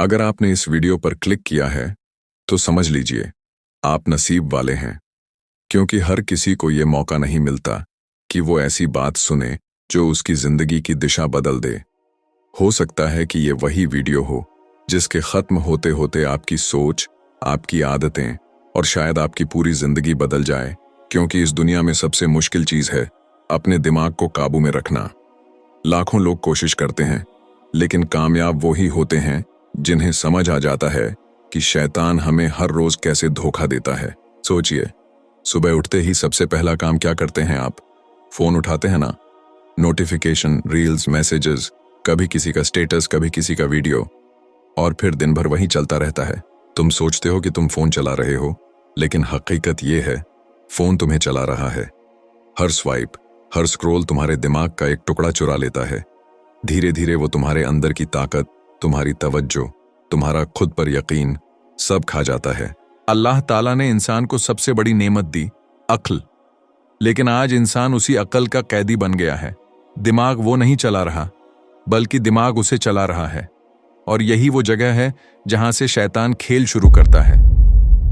अगर आपने इस वीडियो पर क्लिक किया है तो समझ लीजिए आप नसीब वाले हैं, क्योंकि हर किसी को ये मौका नहीं मिलता कि वो ऐसी बात सुने जो उसकी जिंदगी की दिशा बदल दे। हो सकता है कि ये वही वीडियो हो जिसके खत्म होते होते आपकी सोच, आपकी आदतें और शायद आपकी पूरी जिंदगी बदल जाए, क्योंकि इस दुनिया में सबसे मुश्किल चीज है अपने दिमाग को काबू में रखना। लाखों लोग कोशिश करते हैं, लेकिन कामयाब वो ही होते हैं जिन्हें समझ आ जाता है कि शैतान हमें हर रोज कैसे धोखा देता है। सोचिए, सुबह उठते ही सबसे पहला काम क्या करते हैं आप? फोन उठाते हैं ना? नोटिफिकेशन, रील्स, मैसेजेस, कभी किसी का स्टेटस, कभी किसी का वीडियो, और फिर दिन भर वही चलता रहता है। तुम सोचते हो कि तुम फोन चला रहे हो, लेकिन हकीकत ये है फोन तुम्हें चला रहा है। हर स्वाइप, हर स्क्रॉल तुम्हारे दिमाग का एक टुकड़ा चुरा लेता है। धीरे धीरे वो तुम्हारे अंदर की ताकत, तुम्हारी तवज्जो, तुम्हारा खुद पर यकीन सब खा जाता है। अल्लाह ताला ने इंसान को सबसे बड़ी नेमत दी, अक्ल, लेकिन आज इंसान उसी अक्ल का कैदी बन गया है। दिमाग वो नहीं चला रहा, बल्कि दिमाग उसे चला रहा है। और यही वो जगह है जहां से शैतान खेल शुरू करता है।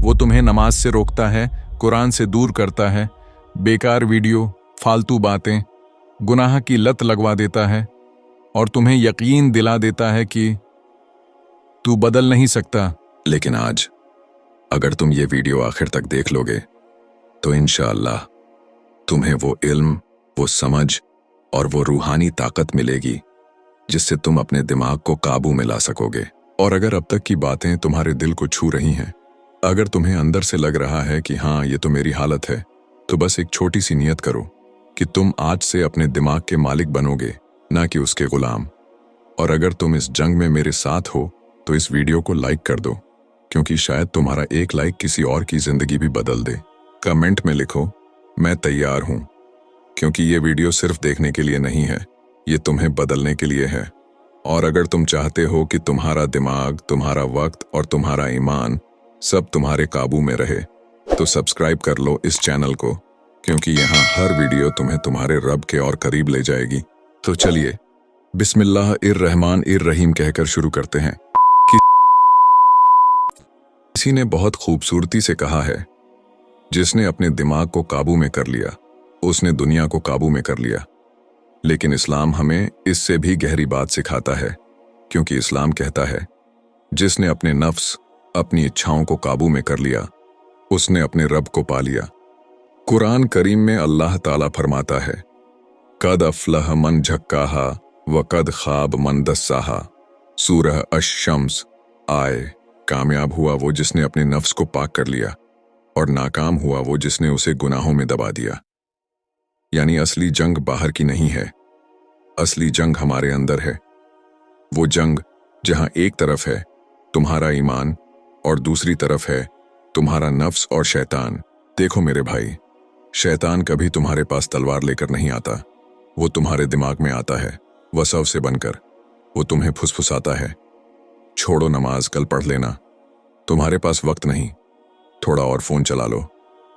वो तुम्हें नमाज से रोकता है, कुरान से दूर करता है, बेकार वीडियो, फालतू बातें, गुनाह की लत लगवा देता है और तुम्हें यकीन दिला देता है कि तू बदल नहीं सकता। लेकिन आज अगर तुम ये वीडियो आखिर तक देख लोगे तो इंशाअल्लाह तुम्हें वो इल्म, वो समझ और वो रूहानी ताकत मिलेगी जिससे तुम अपने दिमाग को काबू में ला सकोगे। और अगर अब तक की बातें तुम्हारे दिल को छू रही हैं, अगर तुम्हें अंदर से लग रहा है कि हाँ, ये तो मेरी हालत है, तो बस एक छोटी सी नियत करो कि तुम आज से अपने दिमाग के मालिक बनोगे, ना कि उसके गुलाम। और अगर तुम इस जंग में मेरे साथ हो तो इस वीडियो को लाइक कर दो, क्योंकि शायद तुम्हारा एक लाइक किसी और की जिंदगी भी बदल दे। कमेंट में लिखो, मैं तैयार हूं, क्योंकि ये वीडियो सिर्फ देखने के लिए नहीं है, ये तुम्हें बदलने के लिए है। और अगर तुम चाहते हो कि तुम्हारा दिमाग, तुम्हारा वक्त और तुम्हारा ईमान सब तुम्हारे काबू में रहे, तो सब्सक्राइब कर लो इस चैनल को, क्योंकि यहाँ हर वीडियो तुम्हें तुम्हारे रब के और करीब ले जाएगी। तो चलिए बिस्मिल्लाहिर्रहमानिर्रहीम कहकर शुरू करते हैं। किसी ने बहुत खूबसूरती से कहा है, जिसने अपने दिमाग को काबू में कर लिया उसने दुनिया को काबू में कर लिया। लेकिन इस्लाम हमें इससे भी गहरी बात सिखाता है, क्योंकि इस्लाम कहता है जिसने अपने नफ्स, अपनी इच्छाओं को काबू में कर लिया उसने अपने रब को पा लिया। कुरान करीम में अल्लाह ताला फरमाता है, कद अफलह मन झक्काहा व कद खाब मन दस्साहा। सूरह अश-शम्स आए। कामयाब हुआ वो जिसने अपने नफ्स को पाक कर लिया, और नाकाम हुआ वो जिसने उसे गुनाहों में दबा दिया। यानी असली जंग बाहर की नहीं है, असली जंग हमारे अंदर है। वो जंग जहां एक तरफ है तुम्हारा ईमान और दूसरी तरफ है तुम्हारा नफ्स और शैतान। देखो मेरे भाई, शैतान कभी तुम्हारे पास तलवार लेकर नहीं आता, वो तुम्हारे दिमाग में आता है वसव से बनकर। वो तुम्हें फुसफुसाता है, छोड़ो नमाज, कल पढ़ लेना, तुम्हारे पास वक्त नहीं, थोड़ा और फोन चला लो।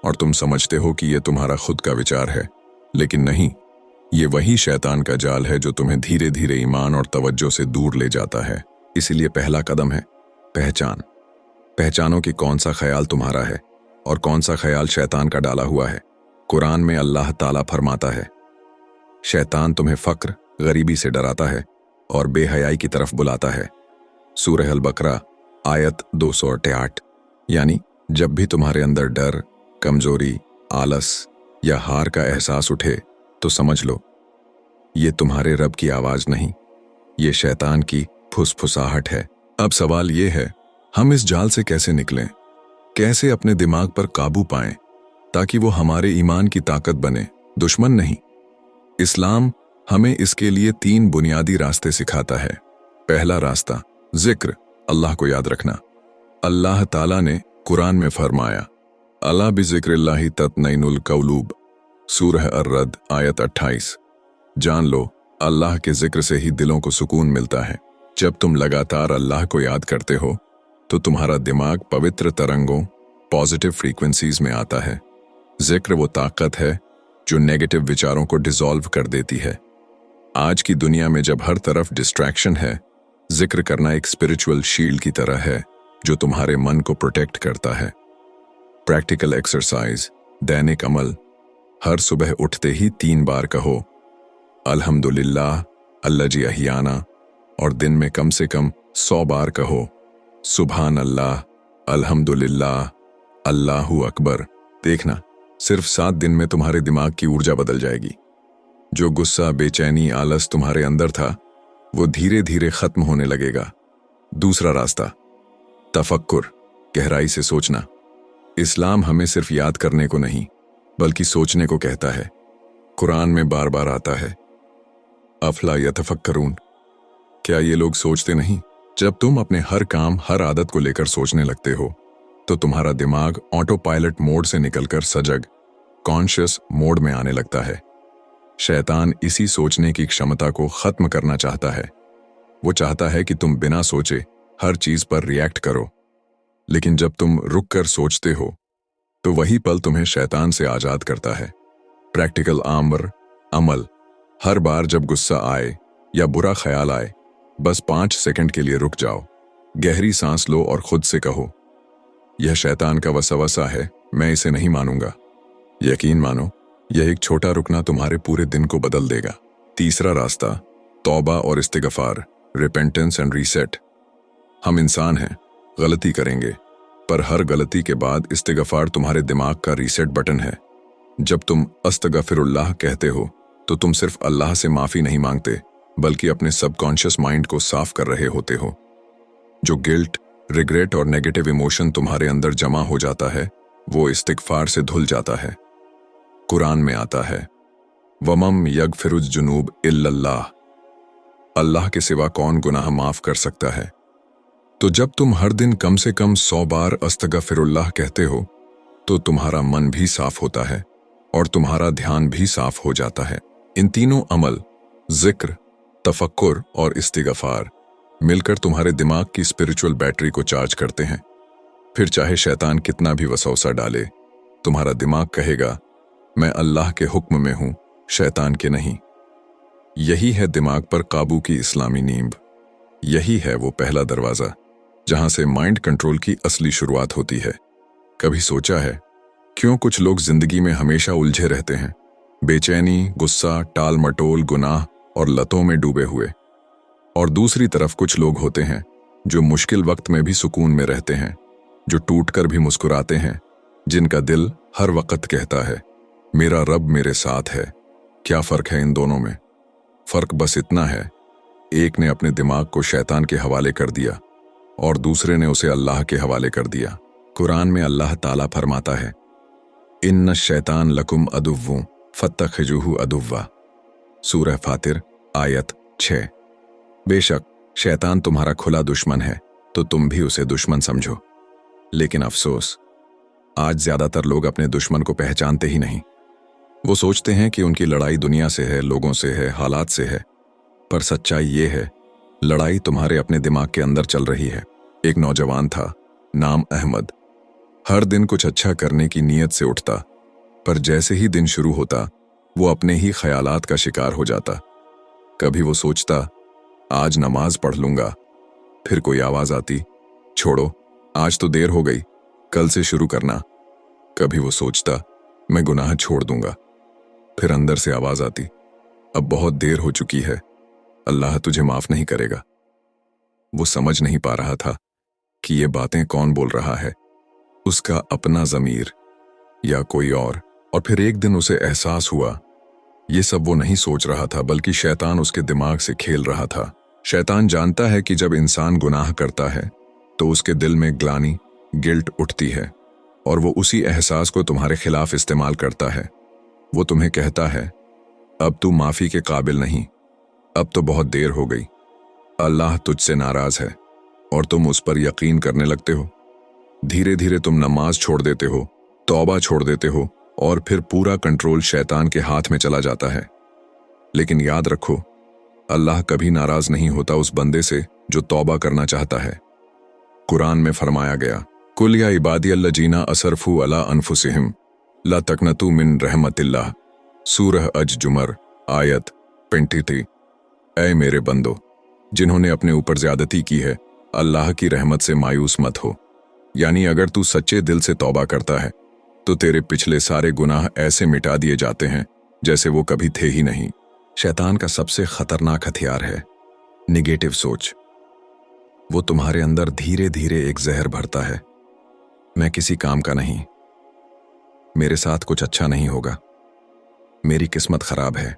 और तुम समझते हो कि ये तुम्हारा खुद का विचार है, लेकिन नहीं, ये वही शैतान का जाल है जो तुम्हें धीरे धीरे ईमान और तवज्जो से दूर ले जाता है। इसीलिए पहला कदम है पहचान। पहचानो कि कौन सा ख्याल तुम्हारा है और कौन सा ख्याल शैतान का डाला हुआ है। कुरान में अल्लाह ताला फरमाता है, शैतान तुम्हें फक्र, गरीबी से डराता है और बेहयाई की तरफ बुलाता है। सूरह अल-बकरा आयत 268। यानी जब भी तुम्हारे अंदर डर, कमजोरी, आलस या हार का एहसास उठे तो समझ लो ये तुम्हारे रब की आवाज नहीं, ये शैतान की फुसफुसाहट है। अब सवाल ये है, हम इस जाल से कैसे निकलें? कैसे अपने दिमाग पर काबू पाएं ताकि वो हमारे ईमान की ताकत बने, दुश्मन नहीं। इस्लाम हमें इसके लिए 3 बुनियादी रास्ते सिखाता है। पहला रास्ता जिक्र, अल्लाह को याद रखना। अल्लाह ताला ने कुरान में फरमाया, अला बिज़िक्रिल्लाहि तत्मइनुल क़ुलूब। सूरह अर्रद आयत 28। जान लो, अल्लाह के जिक्र से ही दिलों को सुकून मिलता है। जब तुम लगातार अल्लाह को याद करते हो तो तुम्हारा दिमाग पवित्र तरंगों, पॉजिटिव फ्रीक्वेंसीज में आता है। जिक्र वो ताकत है जो नेगेटिव विचारों को डिसॉल्व कर देती है। आज की दुनिया में जब हर तरफ डिस्ट्रैक्शन है, जिक्र करना एक स्पिरिचुअल शील्ड की तरह है जो तुम्हारे मन को प्रोटेक्ट करता है। प्रैक्टिकल एक्सरसाइज, दैनिक अमल। हर सुबह उठते ही 3 बार कहो अल्हम्दुलिल्लाह अल्लाजी अहियाना, और दिन में कम से कम 100 बार कहो सुभान अल्लाह अल्हम्दुलिल्लाह अल्लाहू अकबर। देखना, सिर्फ 7 दिन में तुम्हारे दिमाग की ऊर्जा बदल जाएगी। जो गुस्सा, बेचैनी, आलस तुम्हारे अंदर था वो धीरे धीरे खत्म होने लगेगा। दूसरा रास्ता, तफक्कुर, गहराई से सोचना। इस्लाम हमें सिर्फ याद करने को नहीं बल्कि सोचने को कहता है। कुरान में बार बार आता है अफला यतफक्करून, क्या ये लोग सोचते नहीं? जब तुम अपने हर काम, हर आदत को लेकर सोचने लगते हो तो तुम्हारा दिमाग ऑटो पायलट मोड से निकलकर सजग, कॉन्शियस मोड में आने लगता है। शैतान इसी सोचने की क्षमता को खत्म करना चाहता है। वो चाहता है कि तुम बिना सोचे हर चीज पर रिएक्ट करो। लेकिन जब तुम रुक कर सोचते हो तो वही पल तुम्हें शैतान से आजाद करता है। प्रैक्टिकल अमल। हर बार जब गुस्सा आए या बुरा ख्याल आए, बस 5 सेकंड के लिए रुक जाओ, गहरी सांस लो और खुद से कहो यह शैतान का वसवसा है, मैं इसे नहीं मानूंगा। यकीन मानो, यह एक छोटा रुकना तुम्हारे पूरे दिन को बदल देगा। तीसरा रास्ता, तौबा और इस्तिगफार, रिपेंटेंस एंड रीसेट। हम इंसान हैं, गलती करेंगे, पर हर गलती के बाद इस्तिगफार तुम्हारे दिमाग का रीसेट बटन है। जब तुम अस्तगफिरुल्लाह कहते हो तो तुम सिर्फ अल्लाह से माफी नहीं मांगते बल्कि अपने सबकॉन्शियस माइंड को साफ कर रहे होते हो। जो गिल्ट, रिग्रेट और नेगेटिव इमोशन तुम्हारे अंदर जमा हो जाता है वो इस्तिगफार से धुल जाता है। कुरान में आता है वमम यगफिरुज जुनूब इल्लल्लाह, अल्लाह के सिवा कौन गुनाह माफ कर सकता है। तो जब तुम हर दिन कम से कम 100 बार अस्तगफिरुल्लाह कहते हो तो तुम्हारा मन भी साफ होता है और तुम्हारा ध्यान भी साफ हो जाता है। इन तीनों अमल, जिक्र, तफक्कुर और इस्तिगफार मिलकर तुम्हारे दिमाग की स्पिरिचुअल बैटरी को चार्ज करते हैं। फिर चाहे शैतान कितना भी वसवसा डाले, तुम्हारा दिमाग कहेगा मैं अल्लाह के हुक्म में हूं, शैतान के नहीं। यही है दिमाग पर काबू की इस्लामी नींव। यही है वो पहला दरवाजा जहां से माइंड कंट्रोल की असली शुरुआत होती है। कभी सोचा है क्यों कुछ लोग जिंदगी में हमेशा उलझे रहते हैं? बेचैनी, गुस्सा, टाल मटोल, गुनाह और लतों में डूबे हुए। और दूसरी तरफ कुछ लोग होते हैं जो मुश्किल वक्त में भी सुकून में रहते हैं, जो टूटकर भी मुस्कुराते हैं, जिनका दिल हर वक्त कहता है मेरा रब मेरे साथ है। क्या फर्क है इन दोनों में? फर्क बस इतना है, एक ने अपने दिमाग को शैतान के हवाले कर दिया और दूसरे ने उसे अल्लाह के हवाले कर दिया। कुरान में अल्लाह ताला फरमाता है इन्न शैतान लकुम अदुव्वुं फत्तखिजुहु अदुव्वा, सूरह फातिर आयत 6। बेशक शैतान तुम्हारा खुला दुश्मन है तो तुम भी उसे दुश्मन समझो। लेकिन अफसोस, आज ज्यादातर लोग अपने दुश्मन को पहचानते ही नहीं। वो सोचते हैं कि उनकी लड़ाई दुनिया से है, लोगों से है, हालात से है, पर सच्चाई ये है लड़ाई तुम्हारे अपने दिमाग के अंदर चल रही है। एक नौजवान था, नाम अहमद। हर दिन कुछ अच्छा करने की नीयत से उठता, पर जैसे ही दिन शुरू होता वो अपने ही ख्यालात का शिकार हो जाता। कभी वो सोचता आज नमाज पढ़ लूंगा, फिर कोई आवाज आती छोड़ो आज तो देर हो गई, कल से शुरू करना। कभी वो सोचता मैं गुनाह छोड़ दूंगा, फिर अंदर से आवाज आती अब बहुत देर हो चुकी है, अल्लाह तुझे माफ नहीं करेगा। वो समझ नहीं पा रहा था कि ये बातें कौन बोल रहा है, उसका अपना ज़मीर या कोई और फिर एक दिन उसे एहसास हुआ ये सब वो नहीं सोच रहा था बल्कि शैतान उसके दिमाग से खेल रहा था। शैतान जानता है कि जब इंसान गुनाह करता है तो उसके दिल में ग्लानि, गिल्ट उठती है और वो उसी एहसास को तुम्हारे खिलाफ इस्तेमाल करता है। वो तुम्हें कहता है अब तू माफी के काबिल नहीं, अब तो बहुत देर हो गई, अल्लाह तुझसे नाराज है, और तुम उस पर यकीन करने लगते हो। धीरे धीरे तुम नमाज छोड़ देते हो, तौबा छोड़ देते हो और फिर पूरा कंट्रोल शैतान के हाथ में चला जाता है। लेकिन याद रखो, अल्लाह कभी नाराज नहीं होता उस बंदे से जो तौबा करना चाहता है। कुरान में फरमाया गया कुल या इबादियल्लजीना असरफू अला अनफुसिहिम ला तकनतू मिन रहमतिल्लाह, सूरह अज जुमर आयत 23। ऐ मेरे बंदो, जिन्होंने अपने ऊपर ज्यादती की है, अल्लाह की रहमत से मायूस मत हो। यानी अगर तू सच्चे दिल से तौबा करता है तो तेरे पिछले सारे गुनाह ऐसे मिटा दिए जाते हैं जैसे वो कभी थे ही नहीं। शैतान का सबसे खतरनाक हथियार है निगेटिव सोच। वो तुम्हारे अंदर धीरे धीरे एक जहर भरता है, मैं किसी काम का नहीं, मेरे साथ कुछ अच्छा नहीं होगा, मेरी किस्मत खराब है।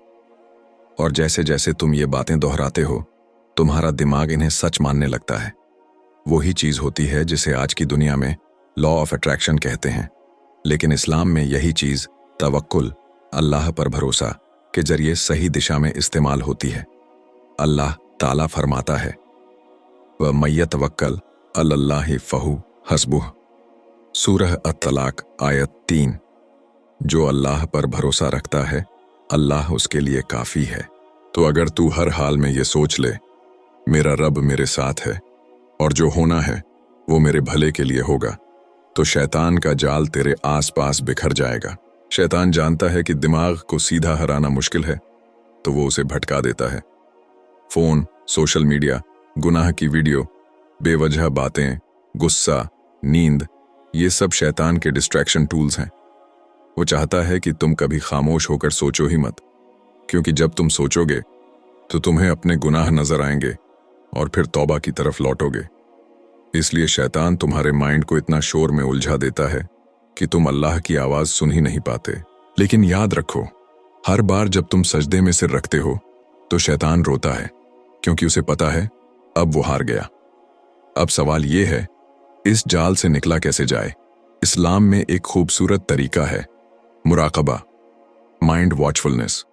और जैसे जैसे तुम ये बातें दोहराते हो, तुम्हारा दिमाग इन्हें सच मानने लगता है। वही चीज होती है जिसे आज की दुनिया में लॉ ऑफ अट्रैक्शन कहते हैं, लेकिन इस्लाम में यही चीज तवक्कुल, अल्लाह पर भरोसा के जरिए सही दिशा में इस्तेमाल होती है। अल्लाह ताला फरमाता है, व मय्यतवक्कल अलल्लाहि फहु हस्बुह, सूरह अत-तलाक आयत 3। जो अल्लाह पर भरोसा रखता है, अल्लाह उसके लिए काफी है। तो अगर तू हर हाल में ये सोच ले, मेरा रब मेरे साथ है और जो होना है वो मेरे भले के लिए होगा, तो शैतान का जाल तेरे आसपास बिखर जाएगा। शैतान जानता है कि दिमाग को सीधा हराना मुश्किल है, तो वो उसे भटका देता है। फोन, सोशल मीडिया, गुनाह की वीडियो, बेवजह बातें, गुस्सा, नींद, ये सब शैतान के डिस्ट्रैक्शन टूल्स हैं। वो चाहता है कि तुम कभी खामोश होकर सोचो ही मत, क्योंकि जब तुम सोचोगे तो तुम्हें अपने गुनाह नजर आएंगे और फिर तौबा की तरफ लौटोगे। इसलिए शैतान तुम्हारे माइंड को इतना शोर में उलझा देता है कि तुम अल्लाह की आवाज सुन ही नहीं पाते। लेकिन याद रखो, हर बार जब तुम सजदे में सिर रखते हो तो शैतान रोता है, क्योंकि उसे पता है अब वो हार गया। अब सवाल ये है, इस जाल से निकला कैसे जाए? इस्लाम में एक खूबसूरत तरीका है, मुराकबा, माइंड वॉचफुलनेस।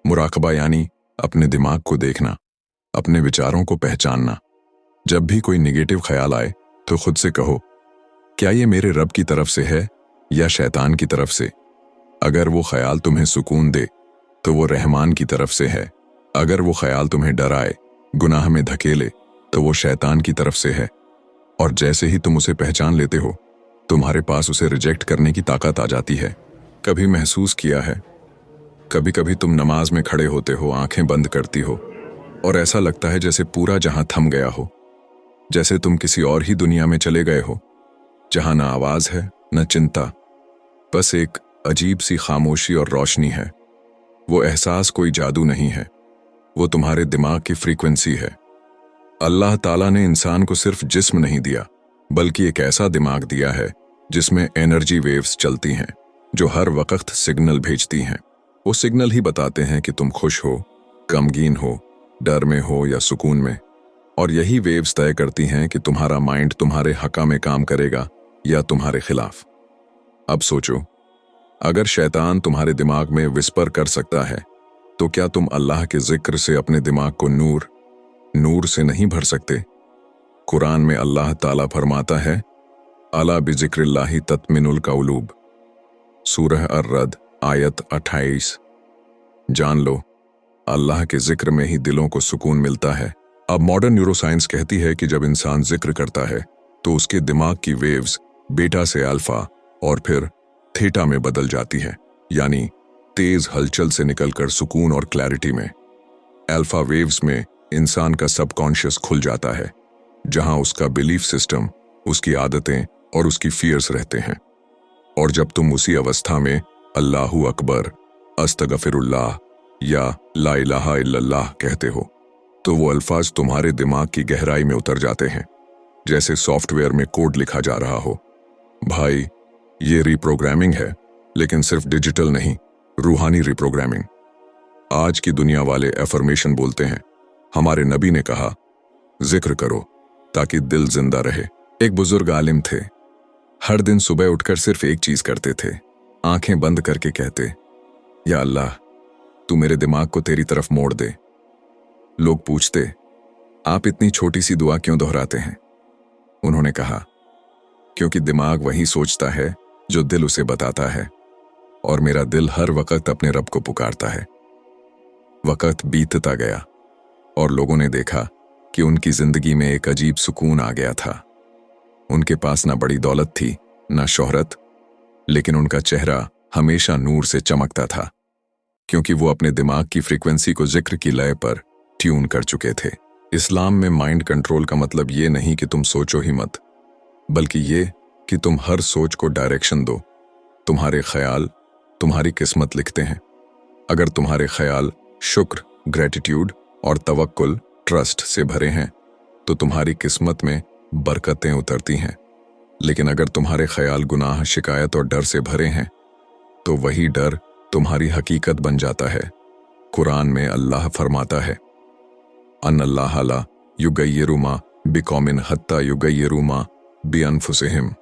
मुराकबा यानी अपने दिमाग को देखना, अपने विचारों को पहचानना। जब भी कोई निगेटिव ख्याल आए तो खुद से कहो, क्या ये मेरे रब की तरफ से है या शैतान की तरफ से? अगर वो ख्याल तुम्हें सुकून दे तो वो रहमान की तरफ से है। अगर वो ख्याल तुम्हें डराए, गुनाह में धकेले, तो वो शैतान की तरफ से है। और जैसे ही तुम उसे पहचान लेते हो, तुम्हारे पास उसे रिजेक्ट करने की ताकत आ जाती है। कभी महसूस किया है, कभी कभी तुम नमाज में खड़े होते हो, आंखें बंद करती हो और ऐसा लगता है जैसे पूरा जहां थम गया हो, जैसे तुम किसी और ही दुनिया में चले गए हो, जहां ना आवाज है न चिंता, बस एक अजीब सी खामोशी और रोशनी है। वो एहसास कोई जादू नहीं है, वो तुम्हारे दिमाग की फ्रीक्वेंसी है। अल्लाह ताला ने इंसान को सिर्फ जिस्म नहीं दिया, बल्कि एक ऐसा दिमाग दिया है जिसमें एनर्जी वेव्स चलती हैं, जो हर वक्त सिग्नल भेजती हैं। वो सिग्नल ही बताते हैं कि तुम खुश हो, गमगीन हो, डर में हो या सुकून में। और यही वेव्स तय करती हैं कि तुम्हारा माइंड तुम्हारे हक़ में काम करेगा या तुम्हारे खिलाफ। अब सोचो, अगर शैतान तुम्हारे दिमाग में विस्पर कर सकता है, तो क्या तुम अल्लाह के जिक्र से अपने दिमाग को नूर से नहीं भर सकते? कुरान में अल्लाह ताला फरमाता है, अला बिज़िक्रिल्लाहि तत्मिनुल क़ुलूब, सूरह अर्रद आयत 28। जान लो, अल्लाह के जिक्र में ही दिलों को सुकून मिलता है। अब मॉडर्न न्यूरोसाइंस कहती है कि जब इंसान जिक्र करता है तो उसके दिमाग की वेव्स बीटा से अल्फा और फिर थीटा में बदल जाती है, यानी तेज हलचल से निकलकर सुकून और क्लैरिटी में। अल्फा वेव्स में इंसान का सबकॉन्शियस खुल जाता है, जहां उसका बिलीफ सिस्टम, उसकी आदतें और उसकी फियर्स रहते हैं। और जब तुम उसी अवस्था में अल्लाहु अकबर, अस्तगफिरुल्लाह या ला इलाहा इल्लल्लाह कहते हो, तो वो अल्फाज तुम्हारे दिमाग की गहराई में उतर जाते हैं, जैसे सॉफ्टवेयर में कोड लिखा जा रहा हो। भाई, ये रिप्रोग्रामिंग है, लेकिन सिर्फ डिजिटल नहीं, रूहानी रिप्रोग्रामिंग। आज की दुनिया वाले एफर्मेशन बोलते हैं, हमारे नबी ने कहा, जिक्र करो ताकि दिल जिंदा रहे। एक बुजुर्ग आलिम थे, हर दिन सुबह उठकर सिर्फ एक चीज करते थे, आंखें बंद करके कहते, या अल्लाह, तू मेरे दिमाग को तेरी तरफ मोड़ दे। लोग पूछते, आप इतनी छोटी सी दुआ क्यों दोहराते हैं? उन्होंने कहा, क्योंकि दिमाग वही सोचता है जो दिल उसे बताता है, और मेरा दिल हर वक्त अपने रब को पुकारता है। वक्त बीतता गया और लोगों ने देखा कि उनकी जिंदगी में एक अजीब सुकून आ गया था। उनके पास ना बड़ी दौलत थी, ना शोहरत, लेकिन उनका चेहरा हमेशा नूर से चमकता था, क्योंकि वो अपने दिमाग की फ्रीक्वेंसी को जिक्र की लय पर ट्यून कर चुके थे। इस्लाम में माइंड कंट्रोल का मतलब ये नहीं कि तुम सोचो ही मत, बल्कि ये कि तुम हर सोच को डायरेक्शन दो। तुम्हारे ख्याल तुम्हारी किस्मत लिखते हैं। अगर तुम्हारे ख्याल शुक्र, ग्रेटिट्यूड और तवक्कुल, ट्रस्ट से भरे हैं तो तुम्हारी किस्मत में बरकतें उतरती हैं। लेकिन अगर तुम्हारे ख्याल गुनाह, शिकायत और डर से भरे हैं तो वही डर तुम्हारी हकीकत बन जाता है। कुरान में अल्लाह फरमाता है, अन्नल्लाह ला युगय्यिरु मा बिकौमिन हत्ता युगय्यिरु मा बिअनफुसिहिम।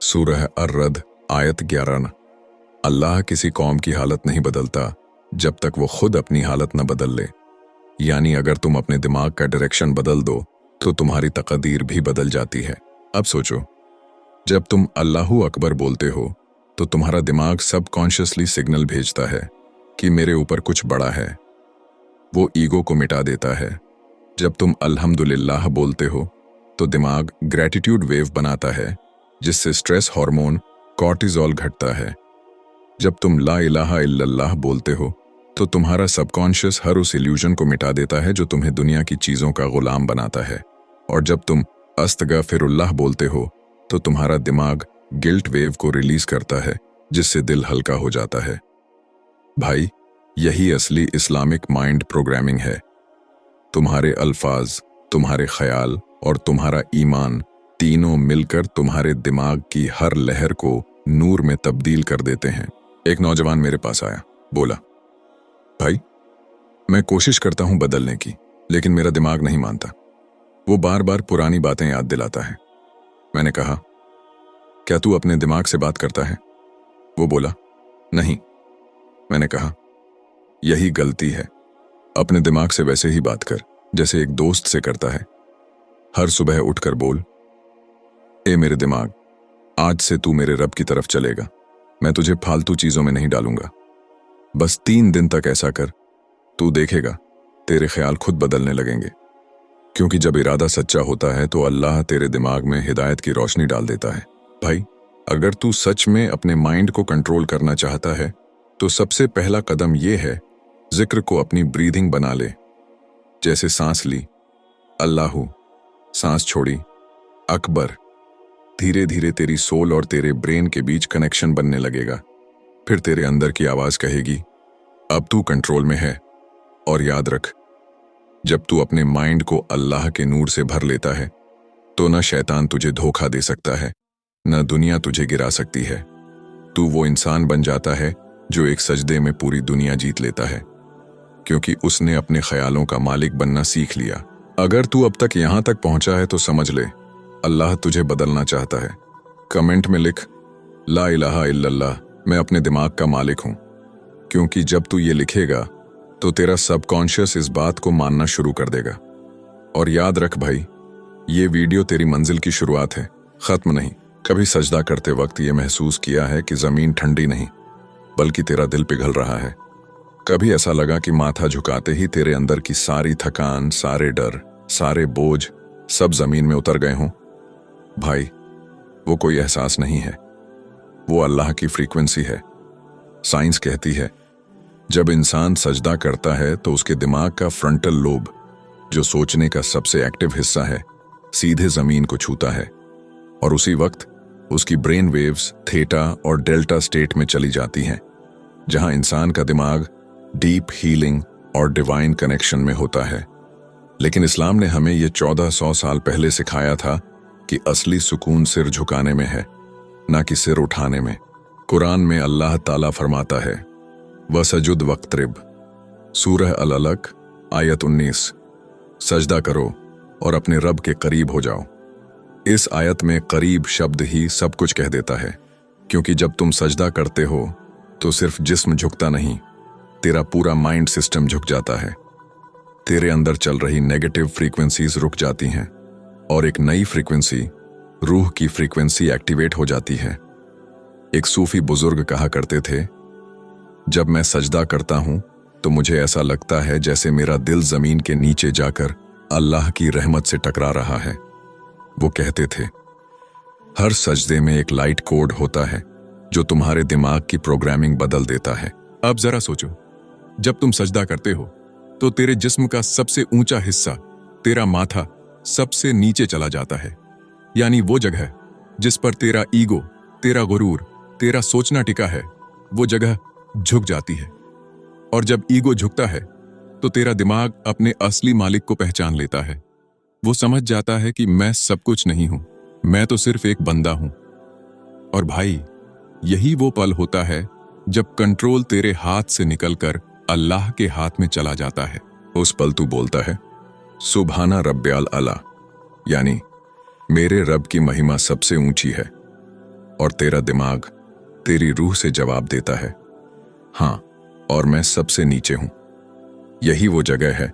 सूरह अर्रद आयत 11। अल्लाह किसी कौम की हालत नहीं बदलता जब तक वो खुद अपनी हालत न बदल ले। यानी अगर तुम अपने दिमाग का डायरेक्शन बदल दो तो तुम्हारी तकदीर भी बदल जाती है। अब सोचो, जब तुम अल्लाहू अकबर बोलते हो तो तुम्हारा दिमाग सबकॉन्शियसली सिग्नल भेजता है कि मेरे ऊपर कुछ बड़ा है। वो ईगो को मिटा देता है। जब तुम अल्हम्दुलिल्लाह बोलते हो तो दिमाग ग्रैटिट्यूड वेव बनाता है, जिससे स्ट्रेस हार्मोन कॉर्टिजोल घटता है। जब तुम ला इलाहा इल्लल्लाह बोलते हो तो तुम्हारा सबकॉन्शियस हर उस इल्यूजन को मिटा देता है जो तुम्हें दुनिया की चीजों का गुलाम बनाता है। और जब तुम अस्तगफिरुल्लाह बोलते हो तो तुम्हारा दिमाग गिल्ट वेव को रिलीज करता है, जिससे दिल हल्का हो जाता है। भाई, यही असली इस्लामिक माइंड प्रोग्रामिंग है। तुम्हारे अल्फाज, तुम्हारे ख्याल और तुम्हारा ईमान तीनों मिलकर तुम्हारे दिमाग की हर लहर को नूर में तब्दील कर देते हैं। एक नौजवान मेरे पास आया, बोला, भाई मैं कोशिश करता हूं बदलने की, लेकिन मेरा दिमाग नहीं मानता। वो बार बार पुरानी बातें याद दिलाता है। मैंने कहा, क्या तू अपने दिमाग से बात करता है? वो बोला, नहीं। मैंने कहा, यही गलती है। अपने दिमाग से वैसे ही बात कर जैसे एक दोस्त से करता है। हर सुबह उठकर बोल, ए मेरे दिमाग, आज से तू मेरे रब की तरफ चलेगा। मैं तुझे फालतू चीजों में नहीं डालूंगा। बस 3 दिन तक ऐसा कर, तू देखेगा तेरे ख्याल खुद बदलने लगेंगे। क्योंकि जब इरादा सच्चा होता है तो अल्लाह तेरे दिमाग में हिदायत की रोशनी डाल देता है। भाई, अगर तू सच में अपने माइंड को कंट्रोल करना चाहता है तो सबसे पहला कदम यह है, जिक्र को अपनी ब्रीदिंग बना ले। जैसे सांस ली, अल्लाहू, सांस छोड़ी, अकबर। धीरे धीरे तेरी सोल और तेरे ब्रेन के बीच कनेक्शन बनने लगेगा। फिर तेरे अंदर की आवाज कहेगी, अब तू कंट्रोल में है। और याद रख, जब तू अपने माइंड को अल्लाह के नूर से भर लेता है तो न शैतान तुझे धोखा दे सकता है, न दुनिया तुझे गिरा सकती है। तू वो इंसान बन जाता है जो एक सजदे में पूरी दुनिया जीत लेता है, क्योंकि उसने अपने ख्यालों का मालिक बनना सीख लिया। अगर तू अब तक यहां तक पहुंचा है तो समझ ले, अल्लाह तुझे बदलना चाहता है। कमेंट में लिख, ला इलाहा इल्लल्लाह, मैं अपने दिमाग का मालिक हूं। क्योंकि जब तू ये लिखेगा तो तेरा सबकॉन्शियस इस बात को मानना शुरू कर देगा। और याद रख भाई, ये वीडियो तेरी मंजिल की शुरुआत है, खत्म नहीं। कभी सजदा करते वक्त ये महसूस किया है कि जमीन ठंडी नहीं बल्कि तेरा दिल पिघल रहा है? कभी ऐसा लगा कि माथा झुकाते ही तेरे अंदर की सारी थकान, सारे डर, सारे बोझ सब जमीन में उतर गए हों? भाई, वो कोई एहसास नहीं है, वो अल्लाह की फ्रीक्वेंसी है। साइंस कहती है, जब इंसान सजदा करता है तो उसके दिमाग का फ्रंटल लोब, जो सोचने का सबसे एक्टिव हिस्सा है, सीधे जमीन को छूता है। और उसी वक्त उसकी ब्रेन वेव्स थीटा और डेल्टा स्टेट में चली जाती हैं, जहां इंसान का दिमाग डीप हीलिंग और डिवाइन कनेक्शन में होता है। लेकिन इस्लाम ने हमें ये 1400 साल पहले सिखाया था कि असली सुकून सिर झुकाने में है, ना कि सिर उठाने में। कुरान में अल्लाह ताला फरमाता है, वसजुद वक्तरिब, सूरह अल-अलक आयत 19, सजदा करो और अपने रब के करीब हो जाओ। इस आयत में करीब शब्द ही सब कुछ कह देता है, क्योंकि जब तुम सजदा करते हो तो सिर्फ जिस्म झुकता नहीं, तेरा पूरा माइंड सिस्टम झुक जाता है। तेरे अंदर चल रही नेगेटिव फ्रीक्वेंसीज रुक जाती हैं और एक नई फ्रीक्वेंसी, रूह की फ्रीक्वेंसी एक्टिवेट हो जाती है। एक सूफी बुजुर्ग कहा करते थे, जब मैं सजदा करता हूं तो मुझे ऐसा लगता है जैसे मेरा दिल जमीन के नीचे जाकर अल्लाह की रहमत से टकरा रहा है। वो कहते थे, हर सजदे में एक लाइट कोड होता है जो तुम्हारे दिमाग की प्रोग्रामिंग बदल देता है। अब जरा सोचो, जब तुम सजदा करते हो तो तेरे जिस्म का सबसे ऊंचा हिस्सा तेरा माथा सबसे नीचे चला जाता है, यानी वो जगह जिस पर तेरा ईगो, तेरा गुरूर, तेरा सोचना टिका है, वो जगह झुक जाती है। और जब ईगो झुकता है तो तेरा दिमाग अपने असली मालिक को पहचान लेता है। वो समझ जाता है कि मैं सब कुछ नहीं हूं, मैं तो सिर्फ एक बंदा हूं। और भाई, यही वो पल होता है जब कंट्रोल तेरे हाथ से निकलकर अल्लाह के हाथ में चला जाता है। उस पल तू बोलता है, सुभाना रब्बियाल आला, यानी मेरे रब की महिमा सबसे ऊंची है। और तेरा दिमाग तेरी रूह से जवाब देता है, हाँ, और मैं सबसे नीचे हूं। यही वो जगह है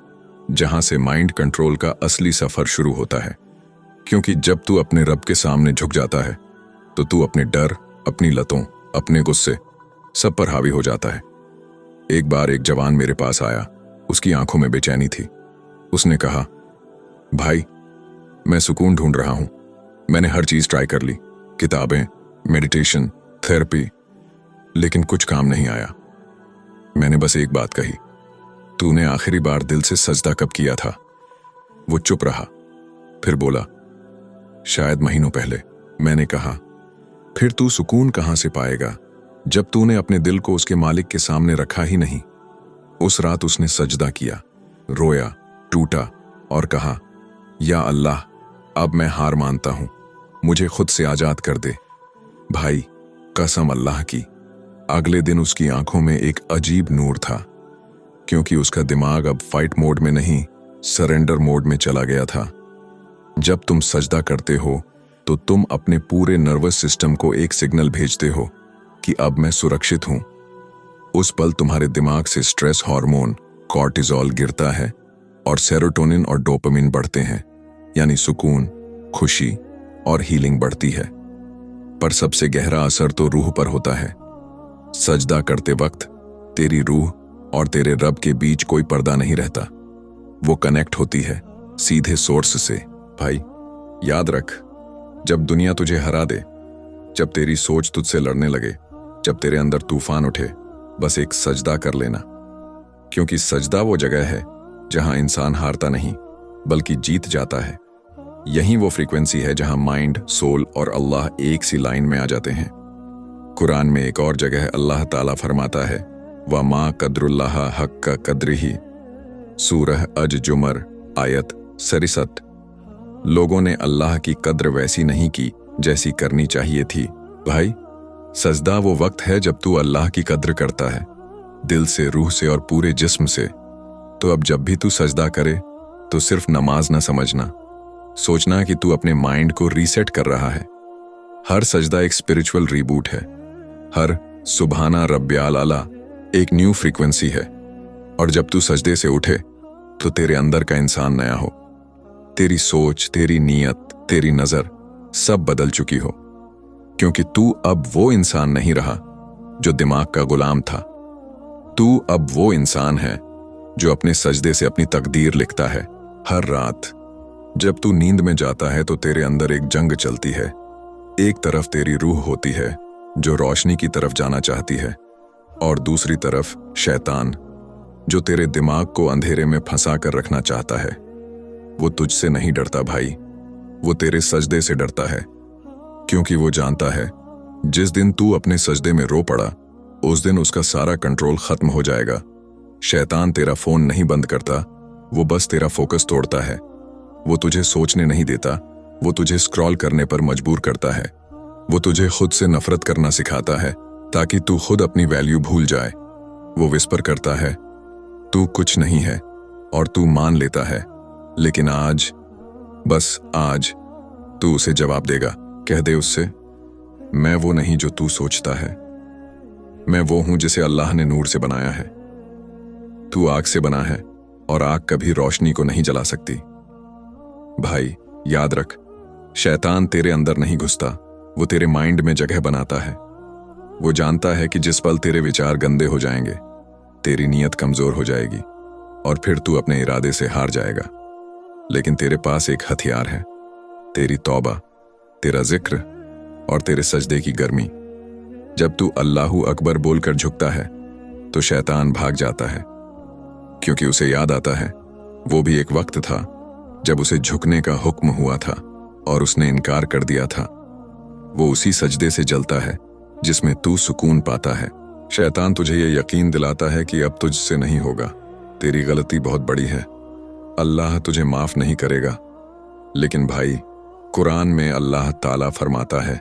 जहां से माइंड कंट्रोल का असली सफर शुरू होता है। क्योंकि जब तू अपने रब के सामने झुक जाता है तो तू अपने डर, अपनी लतों, अपने गुस्से सब पर हावी हो जाता है। एक बार एक जवान मेरे पास आया, उसकी आंखों में बेचैनी थी। उसने कहा, भाई, मैं सुकून ढूंढ रहा हूं। मैंने हर चीज ट्राई कर ली, किताबें, मेडिटेशन, थेरेपी, लेकिन कुछ काम नहीं आया। मैंने बस एक बात कही, तूने आखिरी बार दिल से सजदा कब किया था? वो चुप रहा, फिर बोला, शायद महीनों पहले। मैंने कहा, फिर तू सुकून कहां से पाएगा जब तूने अपने दिल को उसके मालिक के सामने रखा ही नहीं? उस रात उसने सजदा किया, रोया, टूटा और कहा, या अल्लाह, अब मैं हार मानता हूं, मुझे खुद से आजाद कर दे। भाई, कसम अल्लाह की, अगले दिन उसकी आंखों में एक अजीब नूर था, क्योंकि उसका दिमाग अब फाइट मोड में नहीं, सरेंडर मोड में चला गया था। जब तुम सजदा करते हो तो तुम अपने पूरे नर्वस सिस्टम को एक सिग्नल भेजते हो कि अब मैं सुरक्षित हूं। उस पल तुम्हारे दिमाग से स्ट्रेस हार्मोन कॉर्टिजोल गिरता है और सेरोटोनिन और डोपामिन बढ़ते हैं, यानी सुकून, खुशी और हीलिंग बढ़ती है। पर सबसे गहरा असर तो रूह पर होता है। सजदा करते वक्त तेरी रूह और तेरे रब के बीच कोई पर्दा नहीं रहता, वो कनेक्ट होती है सीधे सोर्स से। भाई, याद रख, जब दुनिया तुझे हरा दे, जब तेरी सोच तुझसे लड़ने लगे, जब तेरे अंदर तूफान उठे, बस एक सजदा कर लेना। क्योंकि सजदा वो जगह है जहां इंसान हारता नहीं बल्कि जीत जाता है। यही वो फ्रीक्वेंसी है जहां माइंड, सोल और अल्लाह एक सी लाइन में आ जाते हैं। कुरान में एक और जगह अल्लाह ताला फरमाता है, व मा कद्रुल्लाह हक्का कद्रिही, सूरह अज जुमर आयत 67। लोगों ने अल्लाह की कद्र वैसी नहीं की जैसी करनी चाहिए थी। भाई, सजदा वो वक्त है जब तू अल्लाह की कद्र करता है, दिल से, रूह से और पूरे जिस्म से। तो अब जब भी तू सजदा करे तो सिर्फ नमाज ना समझना, सोचना कि तू अपने माइंड को रीसेट कर रहा है। हर सजदा एक स्पिरिचुअल रीबूट है, हर सुभाना रब्बियाल आला एक न्यू फ्रीक्वेंसी है। और जब तू सजदे से उठे तो तेरे अंदर का इंसान नया हो, तेरी सोच, तेरी नीयत, तेरी नजर सब बदल चुकी हो। क्योंकि तू अब वो इंसान नहीं रहा जो दिमाग का गुलाम था। तू अब वो इंसान है जो अपने सजदे से अपनी तकदीर लिखता है। हर रात जब तू नींद में जाता है तो तेरे अंदर एक जंग चलती है। एक तरफ तेरी रूह होती है जो रोशनी की तरफ जाना चाहती है, और दूसरी तरफ शैतान जो तेरे दिमाग को अंधेरे में फंसा कर रखना चाहता है। वो तुझसे नहीं डरता भाई, वो तेरे सजदे से डरता है। क्योंकि वो जानता है जिस दिन तू अपने सजदे में रो पड़ा, उस दिन उसका सारा कंट्रोल खत्म हो जाएगा। शैतान तेरा फोन नहीं बंद करता, वो बस तेरा फोकस तोड़ता है। वो तुझे सोचने नहीं देता, वो तुझे स्क्रॉल करने पर मजबूर करता है। वो तुझे खुद से नफरत करना सिखाता है ताकि तू खुद अपनी वैल्यू भूल जाए। वो विस्पर करता है, तू कुछ नहीं है, और तू मान लेता है। लेकिन आज, बस आज, तू उसे जवाब देगा। कह दे उससे, मैं वो नहीं जो तू सोचता है, मैं वो हूं जिसे अल्लाह ने नूर से बनाया है। तू आग से बना है और आग कभी रोशनी को नहीं जला सकती। भाई, याद रख, शैतान तेरे अंदर नहीं घुसता, वो तेरे माइंड में जगह बनाता है। वो जानता है कि जिस पल तेरे विचार गंदे हो जाएंगे, तेरी नीयत कमजोर हो जाएगी और फिर तू अपने इरादे से हार जाएगा। लेकिन तेरे पास एक हथियार है, तेरी तौबा, तेरा जिक्र और तेरे सजदे की गर्मी। जब तू अल्लाहू अकबर बोलकर झुकता है तो शैतान भाग जाता है, क्योंकि उसे याद आता है वो भी एक वक्त था जब उसे झुकने का हुक्म हुआ था और उसने इनकार कर दिया था। वो उसी सजदे से जलता है जिसमें तू सुकून पाता है। शैतान तुझे ये यकीन दिलाता है कि अब तुझसे नहीं होगा, तेरी गलती बहुत बड़ी है, अल्लाह तुझे माफ नहीं करेगा। लेकिन भाई, कुरान में अल्लाह ताला फरमाता है,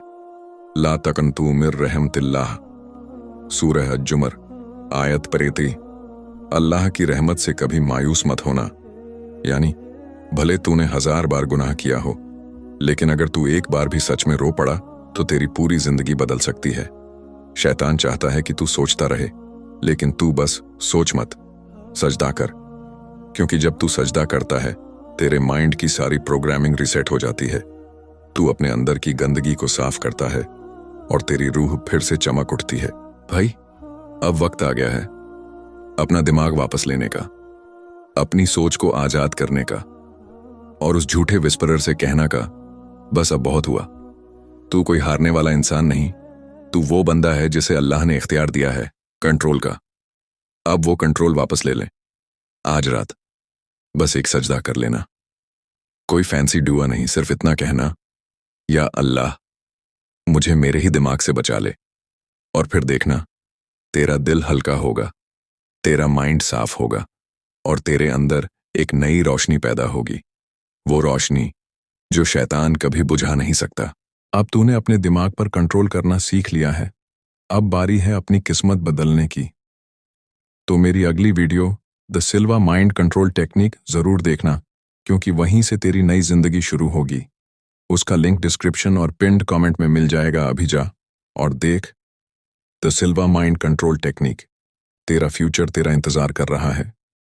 ला तकनतू मिर रहमतिल्लाह, सूरह अज-जुमर आयत परेती, अल्लाह की रहमत से कभी मायूस मत होना। यानी भले तूने 1000 बार गुनाह किया हो, लेकिन अगर तू एक बार भी सच में रो पड़ा तो तेरी पूरी जिंदगी बदल सकती है। शैतान चाहता है कि तू सोचता रहे, लेकिन तू बस सोच मत, सजदा कर। क्योंकि जब तू सजदा करता है, तेरे माइंड की सारी प्रोग्रामिंग रिसेट हो जाती है। तू अपने अंदर की गंदगी को साफ करता है और तेरी रूह फिर से चमक उठती है। भाई, अब वक्त आ गया है अपना दिमाग वापस लेने का, अपनी सोच को आजाद करने का और उस झूठे विस्परर से कहना का, बस अब बहुत हुआ। तू कोई हारने वाला इंसान नहीं, तू वो बंदा है जिसे अल्लाह ने इख्तियार दिया है कंट्रोल का। अब वो कंट्रोल वापस ले ले। आज रात बस एक सजदा कर लेना, कोई फैंसी दुआ नहीं, सिर्फ इतना कहना, या अल्लाह मुझे मेरे ही दिमाग से बचा ले। और फिर देखना, तेरा दिल हल्का होगा, तेरा माइंड साफ होगा और तेरे अंदर एक नई रोशनी पैदा होगी, वो रोशनी जो शैतान कभी बुझा नहीं सकता। अब तूने अपने दिमाग पर कंट्रोल करना सीख लिया है, अब बारी है अपनी किस्मत बदलने की। तो मेरी अगली video the Silva mind control technique जरूर देखना, क्योंकि वहीं से तेरी नई जिंदगी शुरू होगी। उसका लिंक डिस्क्रिप्शन और पिन्ड कमेंट में मिल जाएगा। अभी जा और देख the Silva mind control technique. तेरा फ्यूचर तेरा इंतजार कर रहा है।